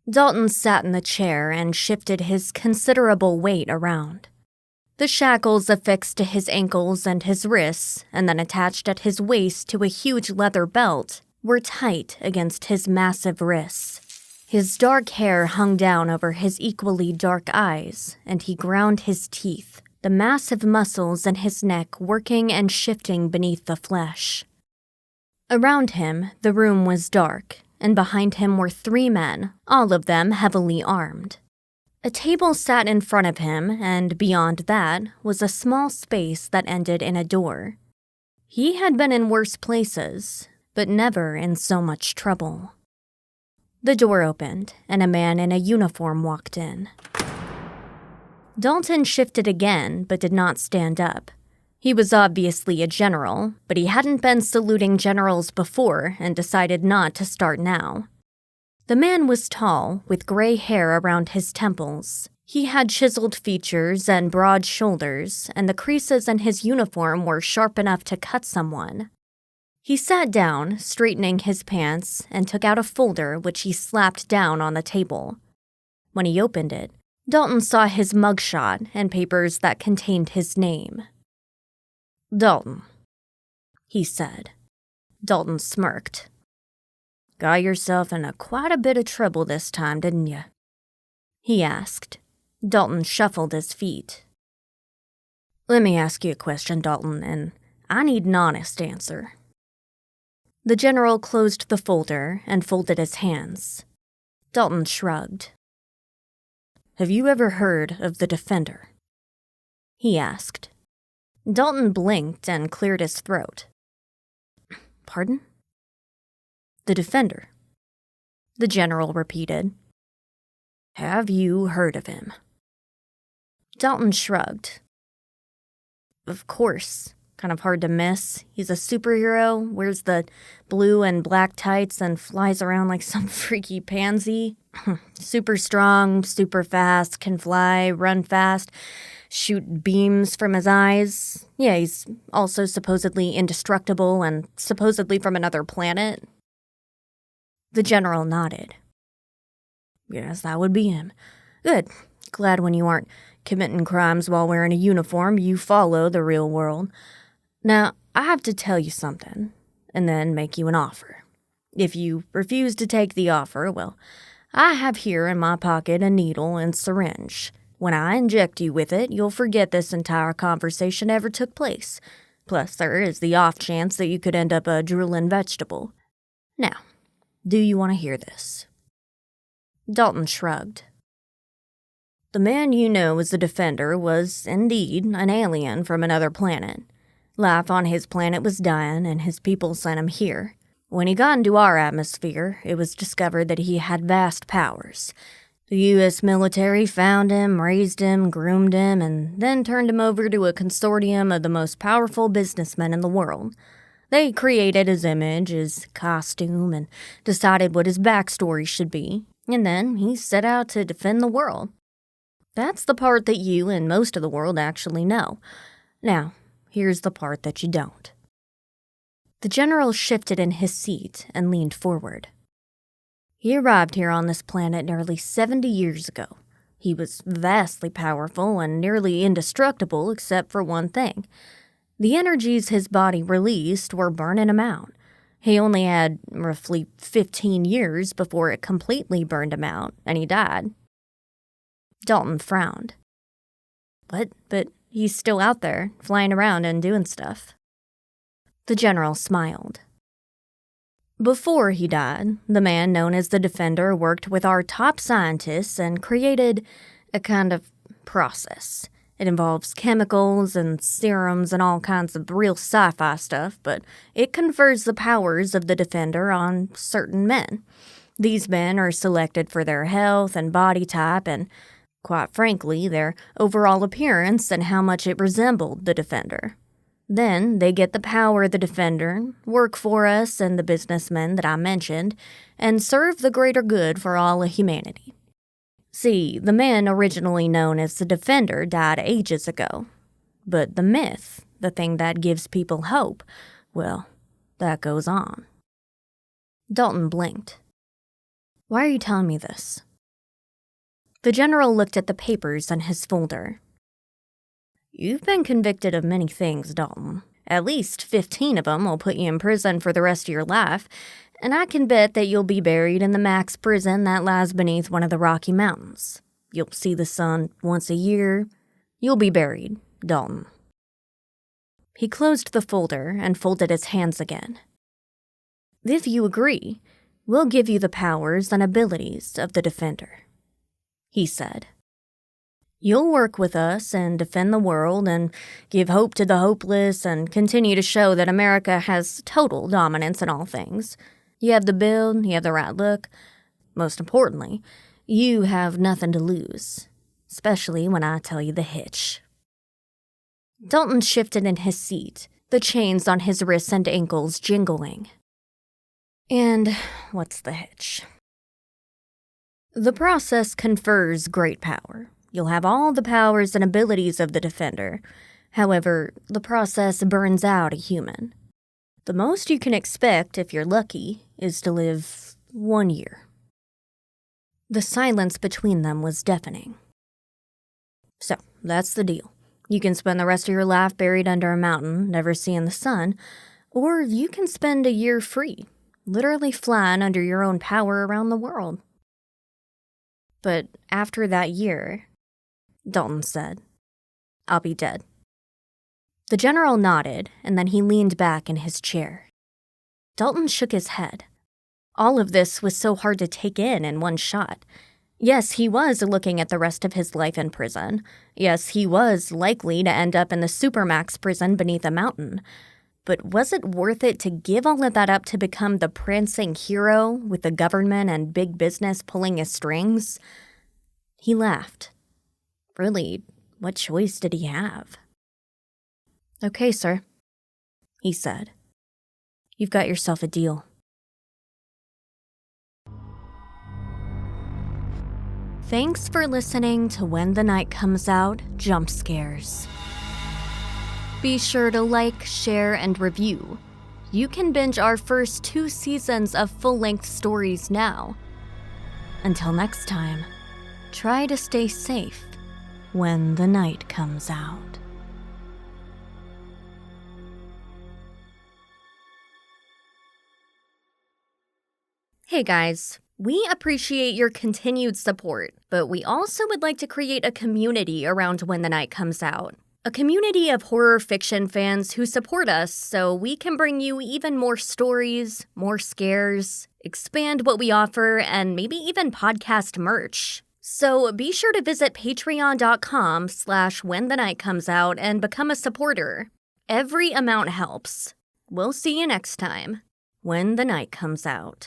Dalton sat in the chair and shifted his considerable weight around. The shackles affixed to his ankles and his wrists, and then attached at his waist to a huge leather belt, were tight against his massive wrists. His dark hair hung down over his equally dark eyes, and he ground his teeth, the massive muscles in his neck working and shifting beneath the flesh. Around him, the room was dark, and behind him were 3 men, all of them heavily armed. A table sat in front of him, and beyond that was a small space that ended in a door. He had been in worse places, but never in so much trouble. The door opened, and a man in a uniform walked in. Dalton shifted again, but did not stand up. He was obviously a general, but he hadn't been saluting generals before and decided not to start now. The man was tall, with gray hair around his temples. He had chiseled features and broad shoulders, and the creases in his uniform were sharp enough to cut someone. He sat down, straightening his pants, and took out a folder which he slapped down on the table. When he opened it, Dalton saw his mugshot and papers that contained his name. "Dalton," he said. Dalton smirked. "Got yourself into quite a bit of trouble this time, didn't you?" he asked. Dalton shuffled his feet. "Let me ask you a question, Dalton, and I need an honest answer." The general closed the folder and folded his hands. Dalton shrugged. "Have you ever heard of the Defender?" he asked. Dalton blinked and cleared his throat. "Pardon?" "The Defender," the general repeated. "Have you heard of him?" Dalton shrugged. "Of course. Kind of hard to miss. He's a superhero, wears the blue and black tights and flies around like some freaky pansy. Super strong, super fast, can fly, run fast, shoot beams from his eyes. Yeah, he's also supposedly indestructible and supposedly from another planet." The general nodded. "Yes, that would be him. Good. Glad when you aren't committing crimes while wearing a uniform, you follow the real world. Now, I have to tell you something, and then make you an offer. If you refuse to take the offer, well, I have here in my pocket a needle and syringe. When I inject you with it, you'll forget this entire conversation ever took place. Plus, there is the off chance that you could end up a drooling vegetable. Now, do you want to hear this?" Dalton shrugged. "The man you know as the Defender was, indeed, an alien from another planet. Life on his planet was dying, and his people sent him here. When he got into our atmosphere, it was discovered that he had vast powers. The U.S. military found him, raised him, groomed him, and then turned him over to a consortium of the most powerful businessmen in the world. They created his image, his costume, and decided what his backstory should be, and then he set out to defend the world. That's the part that you and most of the world actually know. Now, here's the part that you don't." The general shifted in his seat and leaned forward. "He arrived here on this planet nearly 70 years ago. He was vastly powerful and nearly indestructible except for one thing. The energies his body released were burning him out. He only had roughly 15 years before it completely burned him out, and he died." Dalton frowned. "What? But he's still out there, flying around and doing stuff." The general smiled. "Before he died, the man known as the Defender worked with our top scientists and created a kind of process. It involves chemicals and serums and all kinds of real sci-fi stuff, but it confers the powers of the Defender on certain men. These men are selected for their health and body type and, quite frankly, their overall appearance and how much it resembled the Defender. Then they get the power of the Defender, work for us and the businessmen that I mentioned, and serve the greater good for all of humanity. See, the man originally known as the Defender died ages ago. But the myth, the thing that gives people hope, well, that goes on." Dalton blinked. "Why are you telling me this?" The general looked at the papers on his folder. You've been convicted of many things, Dalton. At least 15 of them will put you in prison for the rest of your life, and I can bet that you'll be buried in the max prison that lies beneath one of the Rocky Mountains. You'll see the sun once a year. You'll be buried, Dalton. He closed the folder and folded his hands again. If you agree, we'll give you the powers and abilities of the Defender, he said. You'll work with us and defend the world and give hope to the hopeless and continue to show that America has total dominance in all things. You have the build, you have the right look. Most importantly, you have nothing to lose, especially when I tell you the hitch. Dalton shifted in his seat, the chains on his wrists and ankles jingling. And what's the hitch? The process confers great power. You'll have all the powers and abilities of the Defender. However, the process burns out a human. The most you can expect, if you're lucky, is to live 1 year. The silence between them was deafening. So, that's the deal. You can spend the rest of your life buried under a mountain, never seeing the sun, or you can spend a year free, literally flying under your own power around the world. But after that year, Dalton said, I'll be dead. The general nodded, and then he leaned back in his chair. Dalton shook his head. All of this was so hard to take in one shot. Yes, he was looking at the rest of his life in prison. Yes, he was likely to end up in the supermax prison beneath a mountain. But was it worth it to give all of that up to become the prancing hero with the government and big business pulling his strings? He laughed. Really, what choice did he have? Okay, sir, he said. You've got yourself a deal. Thanks for listening to When the Night Comes Out Jump Scares. Be sure to like, share, and review. You can binge our first 2 seasons of full-length stories now. Until next time, try to stay safe when the night comes out. Hey guys, we appreciate your continued support, but we also would like to create a community around When the Night Comes Out. A community of horror fiction fans who support us so we can bring you even more stories, more scares, expand what we offer, and maybe even podcast merch. So be sure to visit patreon.com/whenthenightcomesout and become a supporter. Every amount helps. We'll see you next time when the night comes out.